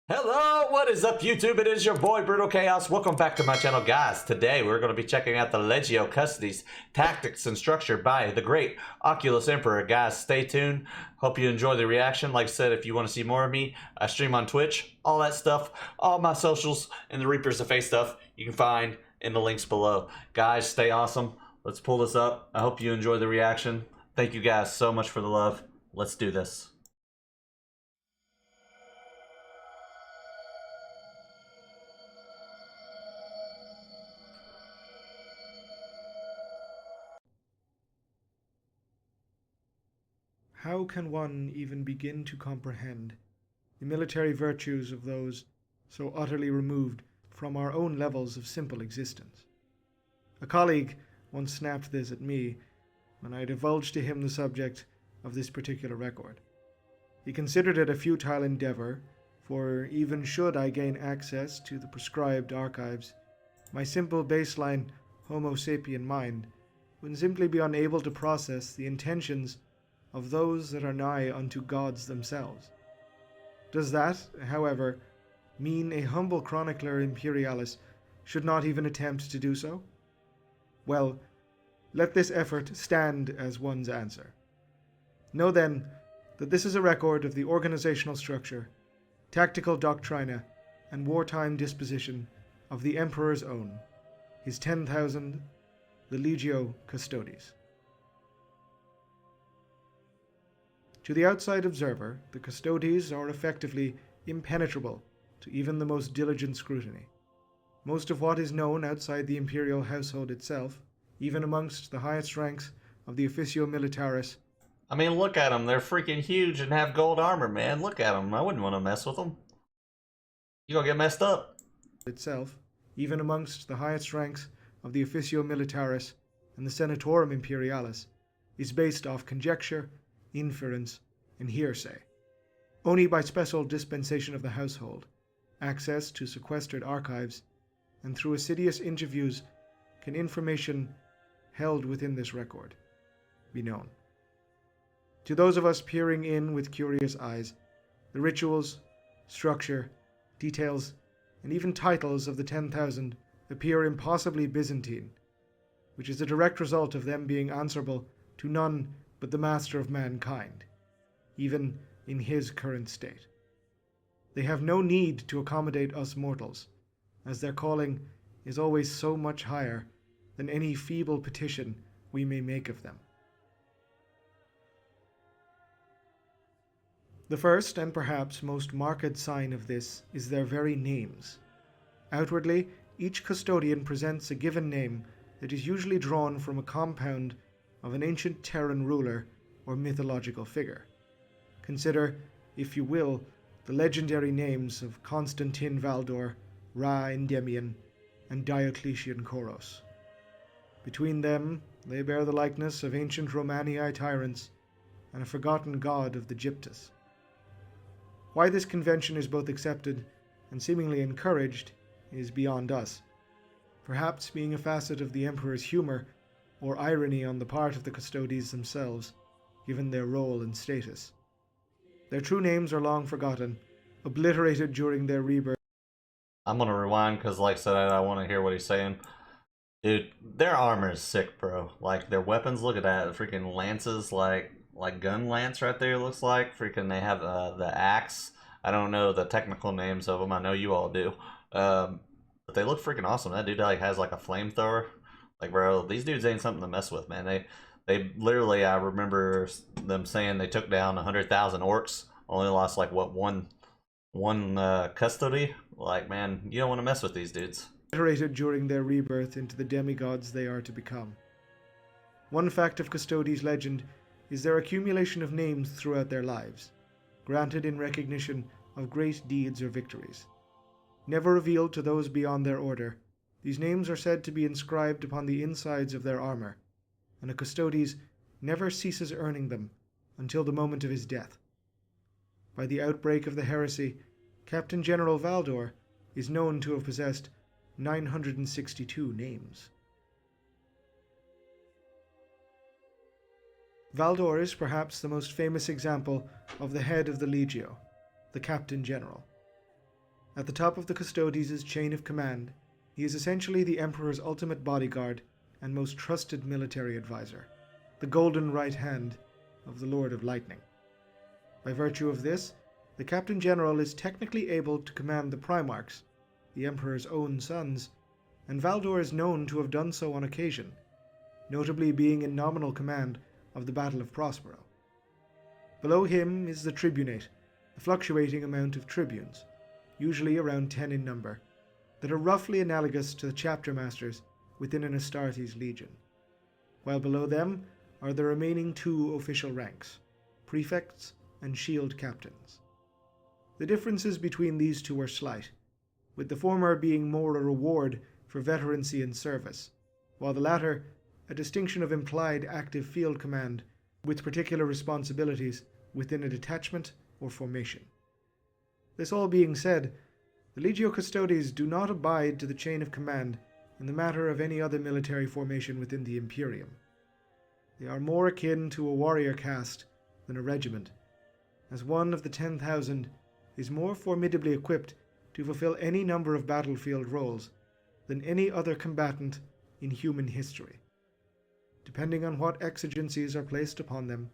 Hello, what is up YouTube? It is your boy Brutal Chaos. Welcome back to my channel, guys. Today we're going to be checking out the Legio Custodes tactics and structure by the great Oculus Emperor. Guys, stay tuned. Hope you enjoy the reaction. Like I said, if you want to see more of me, I stream on Twitch, all that stuff, all my socials, and the Reapers of Face stuff you can find in the links below. Guys, stay awesome. Let's pull this up. I hope you enjoy the reaction. Thank you guys so much for the love. Let's do this. How can one even begin to comprehend the military virtues of those so utterly removed from our own levels of simple existence? A colleague once snapped this at me when I divulged to him the subject of this particular record. He considered it a futile endeavor, for even should I gain access to the prescribed archives, my simple baseline Homo sapien mind would simply be unable to process the intentions of those that are nigh unto gods themselves. Does that, however, mean a humble chronicler imperialis should not even attempt to do so? Well, let this effort stand as one's answer. Know then that this is a record of the organizational structure, tactical doctrina, and wartime disposition of the Emperor's own, his 10,000, the Legio Custodes. To the outside observer, the Custodes are effectively impenetrable to even the most diligent scrutiny. Most of what is known outside the imperial household itself, even amongst the highest ranks of the officio militaris. I mean, look at them. They're freaking huge and have gold armor, man. Look at them. I wouldn't want to mess with them. You're gonna get messed up. Itself, even amongst the highest ranks of the officio militaris and the senatorum imperialis, is based off conjecture, inference, and hearsay. Only by special dispensation of the household, access to sequestered archives, and through assiduous interviews can information held within this record be known. To those of us peering in with curious eyes, the rituals, structure, details, and even titles of the 10,000 appear impossibly Byzantine, which is a direct result of them being answerable to none but the master of mankind, even in his current state. They have no need to accommodate us mortals, as their calling is always so much higher than any feeble petition we may make of them. The first and perhaps most marked sign of this is their very names. Outwardly, each custodian presents a given name that is usually drawn from a compound of an ancient Terran ruler or mythological figure. Consider, if you will, the legendary names of Constantine Valdor, Ra Endymion, and Diocletian Coros. Between them, they bear the likeness of ancient Romanii tyrants and a forgotten god of the Gyptus. Why this convention is both accepted and seemingly encouraged is beyond us, perhaps being a facet of the Emperor's humor or irony on the part of the Custodes themselves, given their role and status. Their true names are long forgotten, obliterated during their rebirth. I'm gonna rewind because, like I said, I want to hear what he's saying. Dude, their armor is sick, bro. Like, their weapons, look at that. The freaking lances, like gun lance right there, looks like. Freaking, they have the axe. I don't know the technical names of them. I know you all do. But they look freaking awesome. That dude, like, has, like, a flamethrower. Like, bro, these dudes ain't something to mess with, man. They literally, I remember them saying they took down 100,000 orcs. Only lost, like, what, one custody? Like, man, you don't want to mess with these dudes. Obliterated during their rebirth into the demigods they are to become. One fact of Custodes legend is their accumulation of names throughout their lives, granted in recognition of great deeds or victories. Never revealed to those beyond their order, these names are said to be inscribed upon the insides of their armor, and a Custodes never ceases earning them until the moment of his death. By the outbreak of the heresy, Captain General Valdor is known to have possessed 962 names. Valdor is perhaps the most famous example of the head of the Legio, the Captain General. At the top of the Custodes' chain of command, he is essentially the Emperor's ultimate bodyguard and most trusted military advisor, the golden right hand of the Lord of Lightning. By virtue of this, the Captain General is technically able to command the Primarchs, the Emperor's own sons, and Valdor is known to have done so on occasion, notably being in nominal command of the Battle of Prospero. Below him is the Tribunate, the fluctuating amount of tribunes, usually around 10 in number, that are roughly analogous to the chapter masters within an Astartes legion, while below them are the remaining 2 official ranks, prefects and shield captains. The differences between these two are slight, with the former being more a reward for veterancy and service, while the latter a distinction of implied active field command with particular responsibilities within a detachment or formation. This all being said, the Legio Custodes do not abide to the chain of command in the matter of any other military formation within the Imperium. They are more akin to a warrior caste than a regiment, as one of the 10,000 is more formidably equipped to fulfill any number of battlefield roles than any other combatant in human history. Depending on what exigencies are placed upon them,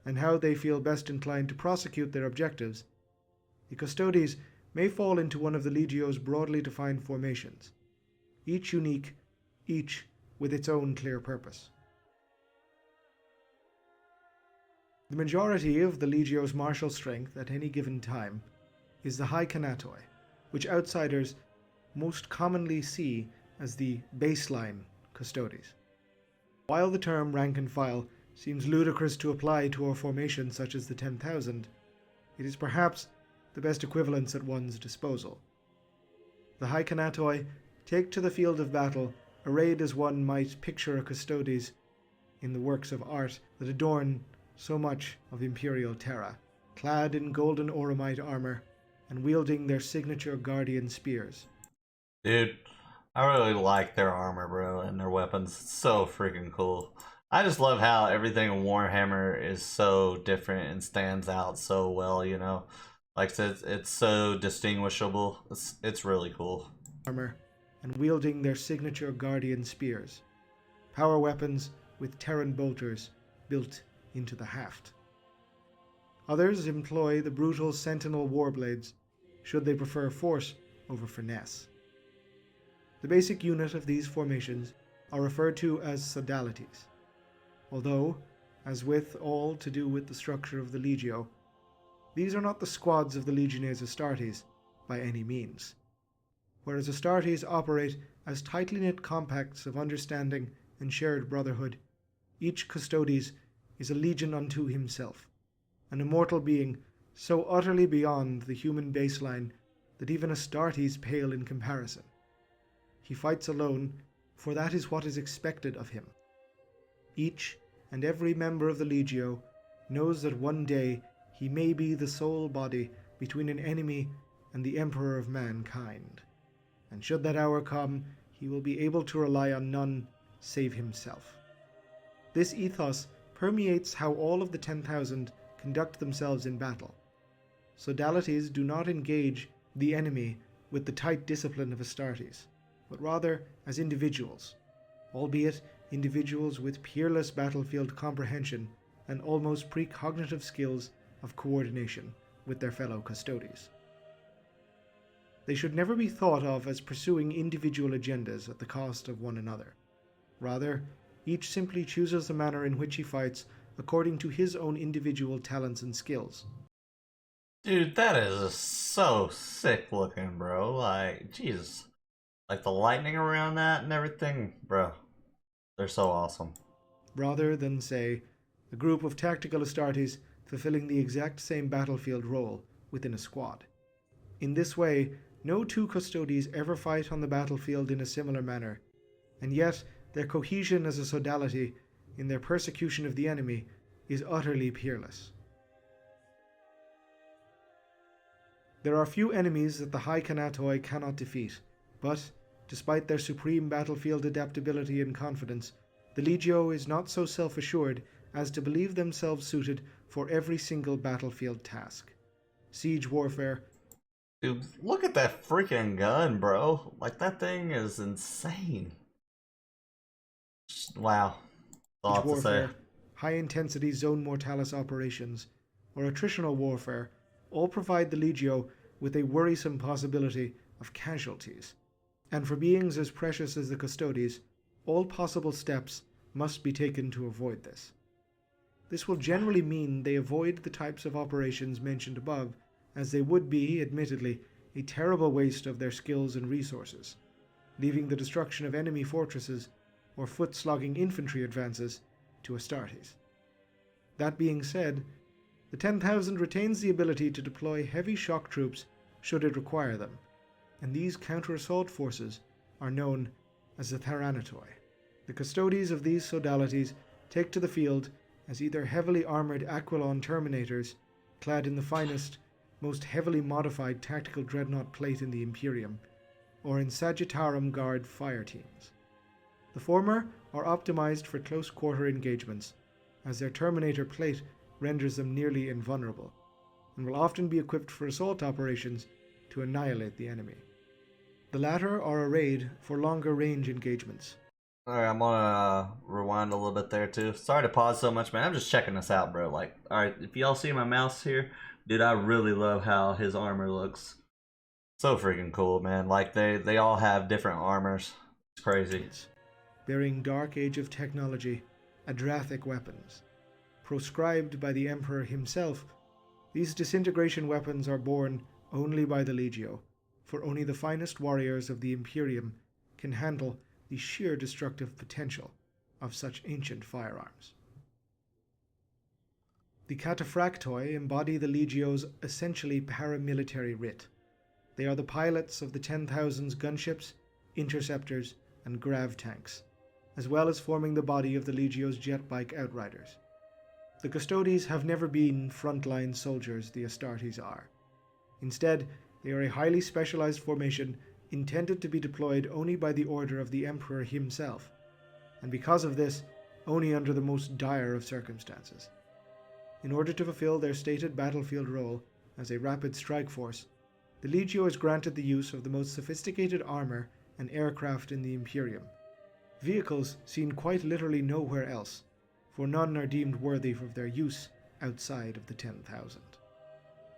and how they feel best inclined to prosecute their objectives, the Custodes may fall into one of the Legio's broadly defined formations, each unique, each with its own clear purpose. The majority of the Legio's martial strength at any given time is the High Canatoi, which outsiders most commonly see as the baseline Custodes. While the term rank and file seems ludicrous to apply to a formation such as the 10,000, it is perhaps the best equivalence at one's disposal. The High Canatoi take to the field of battle arrayed as one might picture a Custodes in the works of art that adorn so much of Imperial Terra, clad in golden oromite armor and wielding their signature guardian spears. Dude, I really like their armor, bro, and their weapons. It's so freaking cool. I just love how everything in Warhammer is so different and stands out so well, you know? Like I said, it's so distinguishable. It's really cool. Armor and wielding their signature guardian spears, power weapons with Terran bolters built into the haft. Others employ the brutal sentinel warblades, should they prefer force over finesse. The basic unit of these formations are referred to as sodalities, although, as with all to do with the structure of the Legio, these are not the squads of the Legiones Astartes by any means. Whereas Astartes operate as tightly knit compacts of understanding and shared brotherhood, each Custodes is a legion unto himself, an immortal being so utterly beyond the human baseline that even Astartes pale in comparison. He fights alone, for that is what is expected of him. Each and every member of the Legio knows that one day he may be the sole body between an enemy and the Emperor of mankind, and should that hour come, he will be able to rely on none save himself. This ethos permeates how all of the 10,000 conduct themselves in battle. Sodalities do not engage the enemy with the tight discipline of Astartes, but rather as individuals, albeit individuals with peerless battlefield comprehension and almost precognitive skills of coordination with their fellow Custodes. They should never be thought of as pursuing individual agendas at the cost of one another. Rather, each simply chooses the manner in which he fights according to his own individual talents and skills. Dude, that is so sick looking, bro. Like, Jesus. Like the lightning around that and everything, bro. They're so awesome. Rather than, say, a group of tactical Astartes fulfilling the exact same battlefield role within a squad. In this way, no two Custodes ever fight on the battlefield in a similar manner, and yet their cohesion as a sodality in their persecution of the enemy is utterly peerless. There are few enemies that the High Canatoi cannot defeat, but, despite their supreme battlefield adaptability and confidence, the Legio is not so self-assured as to believe themselves suited for every single battlefield task. Siege warfare, Dude, look at that freaking gun, bro. Like, that thing is insane. Wow. That's all I have to say. Warfare, high-intensity zone mortalis operations, or attritional warfare all provide the Legio with a worrisome possibility of casualties. And for beings as precious as the Custodes, all possible steps must be taken to avoid this. This will generally mean they avoid the types of operations mentioned above, as they would be, admittedly, a terrible waste of their skills and resources, leaving the destruction of enemy fortresses or foot-slogging infantry advances to Astartes. That being said, the 10,000 retains the ability to deploy heavy shock troops should it require them, and these counter-assault forces are known as the Tharanotoi. The Custodes of these sodalities take to the field as either heavily armored Aquilon Terminators, clad in the finest, most heavily modified tactical dreadnought plate in the Imperium, or in Sagittarum Guard fire teams. The former are optimized for close-quarter engagements, as their Terminator plate renders them nearly invulnerable, and will often be equipped for assault operations to annihilate the enemy. The latter are arrayed for longer-range engagements. Alright, I'm gonna rewind a little bit there too. Sorry to pause so much, man. I'm just checking this out, bro. Like, alright, if y'all see my mouse here, dude, I really love how his armor looks. So freaking cool, man. Like, they all have different armors. It's crazy. Bearing Dark Age of technology, Adrathic weapons. Proscribed by the Emperor himself, these disintegration weapons are borne only by the Legio, for only the finest warriors of the Imperium can handle the sheer destructive potential of such ancient firearms. The Cataphractoi embody the Legio's essentially paramilitary writ. They are the pilots of the 10,000's gunships, interceptors, and grav tanks, as well as forming the body of the Legio's jet-bike outriders. The Custodes have never been frontline soldiers the Astartes are. Instead, they are a highly specialized formation intended to be deployed only by the order of the Emperor himself, and because of this, only under the most dire of circumstances. In order to fulfill their stated battlefield role as a rapid strike force, the Legio is granted the use of the most sophisticated armor and aircraft in the Imperium, vehicles seen quite literally nowhere else, for none are deemed worthy of their use outside of the 10,000.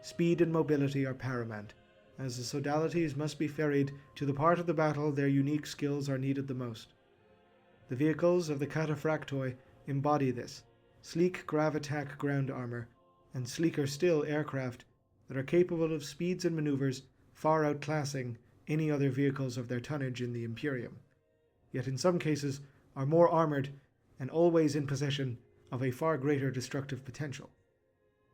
Speed and mobility are paramount, as the sodalities must be ferried to the part of the battle their unique skills are needed the most. The vehicles of the Cataphractoi embody this, sleek grav-attack ground armor, and sleeker still aircraft that are capable of speeds and maneuvers far outclassing any other vehicles of their tonnage in the Imperium, yet in some cases are more armored and always in possession of a far greater destructive potential.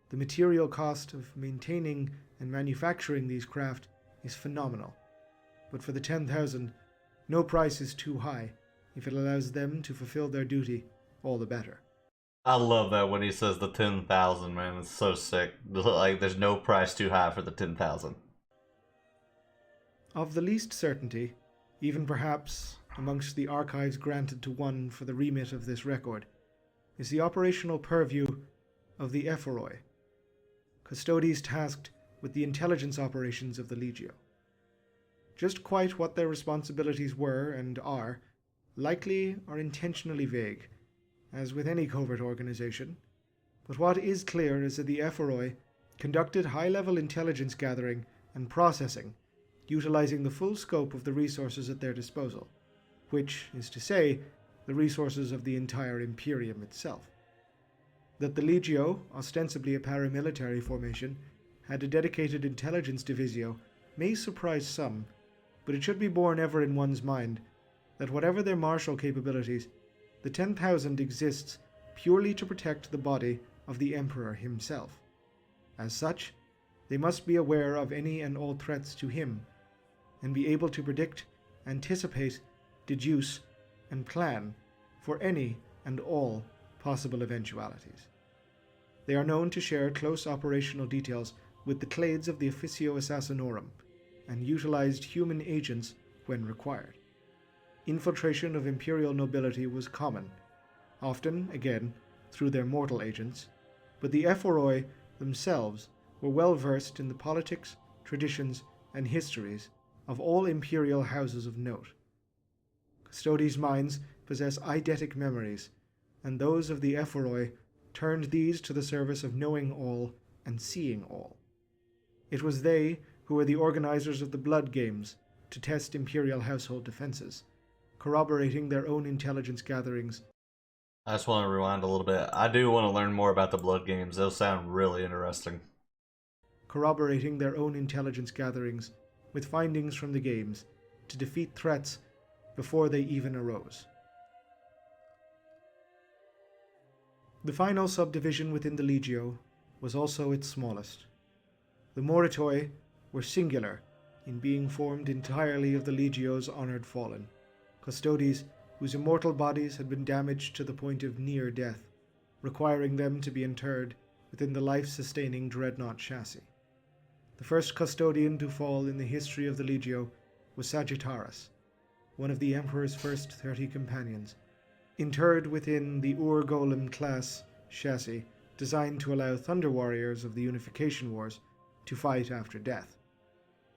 The material cost of maintaining and manufacturing these craft is phenomenal, but for the 10,000, no price is too high. If it allows them to fulfill their duty, all the better. I love that when he says the 10,000, man. It's so sick. Like, there's no price too high for the 10,000. Of the least certainty, even perhaps amongst the archives granted to one for the remit of this record, is the operational purview of the Ephoroi, Custodes tasked with the intelligence operations of the Legio. Just quite what their responsibilities were and are, likely are intentionally vague, as with any covert organization, but what is clear is that the Ephoroi conducted high-level intelligence gathering and processing, utilizing the full scope of the resources at their disposal, which is to say, the resources of the entire Imperium itself. That the Legio, ostensibly a paramilitary formation, had a dedicated intelligence divisio may surprise some, but it should be borne ever in one's mind that whatever their martial capabilities, the 10,000 exists purely to protect the body of the Emperor himself. As such, they must be aware of any and all threats to him, and be able to predict, anticipate, deduce, and plan for any and all possible eventualities. They are known to share close operational details with the clades of the Officio Assassinorum, and utilized human agents when required. Infiltration of imperial nobility was common, often, again, through their mortal agents, but the Ephoroi themselves were well versed in the politics, traditions, and histories of all imperial houses of note. Custodes' minds possess eidetic memories, and those of the Ephoroi turned these to the service of knowing all and seeing all. It was they who were the organizers of the blood games to test imperial household defenses, corroborating their own intelligence gatherings. I just want to rewind a little bit. I do want to learn more about the blood games. Those sound really interesting. Corroborating their own intelligence gatherings with findings from the games to defeat threats before they even arose. The final subdivision within the Legio was also its smallest. The Moritoi were singular in being formed entirely of the Legio's honored fallen, Custodes whose immortal bodies had been damaged to the point of near death, requiring them to be interred within the life-sustaining dreadnought chassis. The first custodian to fall in the history of the Legio was Sagittarius, one of the Emperor's first 30 companions, interred within the Ur-Golem class chassis designed to allow Thunder Warriors of the Unification Wars to fight after death.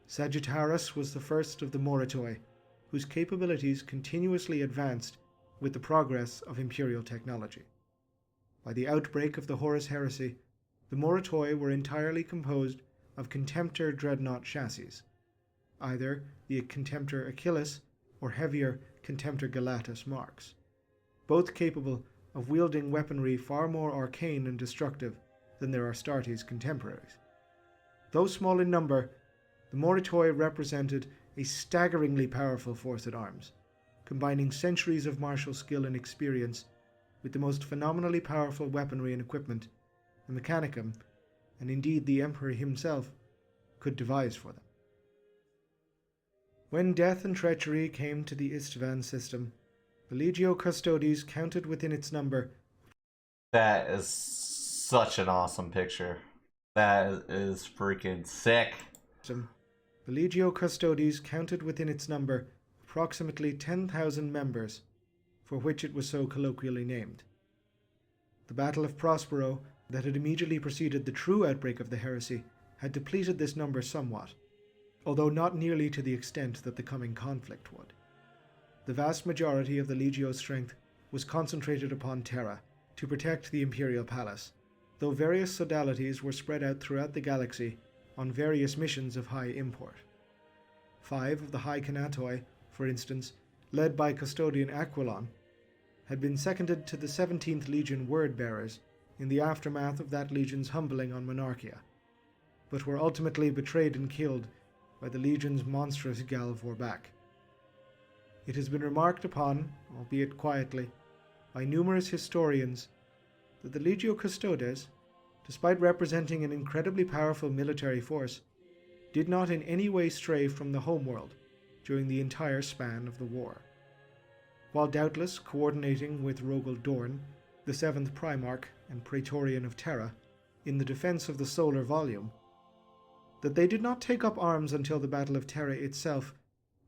Sagittarius was the first of the Moritoi, whose capabilities continuously advanced with the progress of Imperial technology. By the outbreak of the Horus Heresy, the Moritoi were entirely composed of Contemptor dreadnought chassis, either the Contemptor Achilles or heavier Contemptor Galatus marks, both capable of wielding weaponry far more arcane and destructive than their Astartes contemporaries. Though small in number, the Moritoi represented a staggeringly powerful force at arms, combining centuries of martial skill and experience with the most phenomenally powerful weaponry and equipment the Mechanicum, and indeed the Emperor himself, could devise for them. When death and treachery came to the Istvan system, the Legio Custodes counted within its number. That is such an awesome picture. That is freaking sick. The Legio Custodes counted within its number approximately 10,000 members, for which it was so colloquially named. The Battle of Prospero, that had immediately preceded the true outbreak of the heresy, had depleted this number somewhat, although not nearly to the extent that the coming conflict would. The vast majority of the Legio's strength was concentrated upon Terra to protect the Imperial Palace, though various sodalities were spread out throughout the galaxy on various missions of high import. 5 of the High Canatoi, for instance, led by Custodian Aquilon, had been seconded to the 17th Legion word-bearers in the aftermath of that legion's humbling on Monarchia, but were ultimately betrayed and killed by the legion's monstrous Gal Vorbak. It has been remarked upon, albeit quietly, by numerous historians that the Legio Custodes, despite representing an incredibly powerful military force, did not in any way stray from the homeworld during the entire span of the war. While doubtless coordinating with Rogel Dorn, the 7th Primarch and Praetorian of Terra, in the defense of the solar volume, that they did not take up arms until the Battle of Terra itself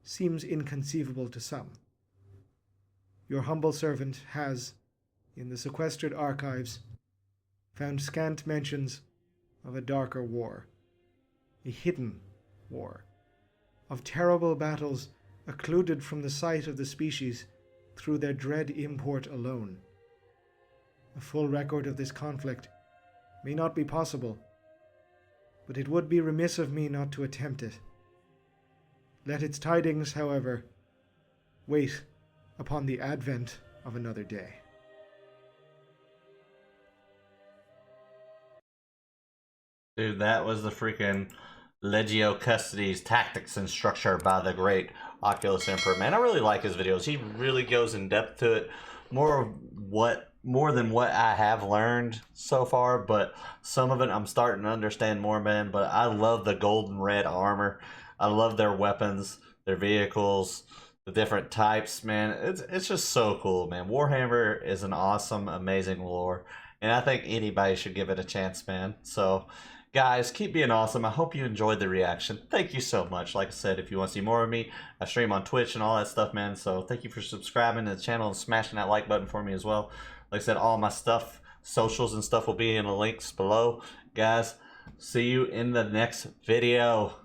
seems inconceivable to some. Your humble servant has, in the sequestered archives, found scant mentions of a darker war, a hidden war, of terrible battles occluded from the sight of the species through their dread import alone. A full record of this conflict may not be possible, but it would be remiss of me not to attempt it. Let its tidings, however, wait upon the advent of another day. Dude, that was the freaking Legio Custodes tactics and structure by the great Oculus Emperor. Man, I really like his videos. He really goes in depth to it. More than what I have learned so far, but some of it I'm starting to understand more, man. But I love the gold and red armor. I love their weapons, their vehicles, the different types, man. It's just so cool, man. Warhammer is an awesome, amazing lore, and I think anybody should give it a chance, man. So, guys, keep being awesome. I hope you enjoyed the reaction. Thank you so much. Like I said, if you want to see more of me, I stream on Twitch and all that stuff, man. So thank you for subscribing to the channel and smashing that like button for me as well. Like I said, all my stuff, socials and stuff will be in the links below. Guys, see you in the next video.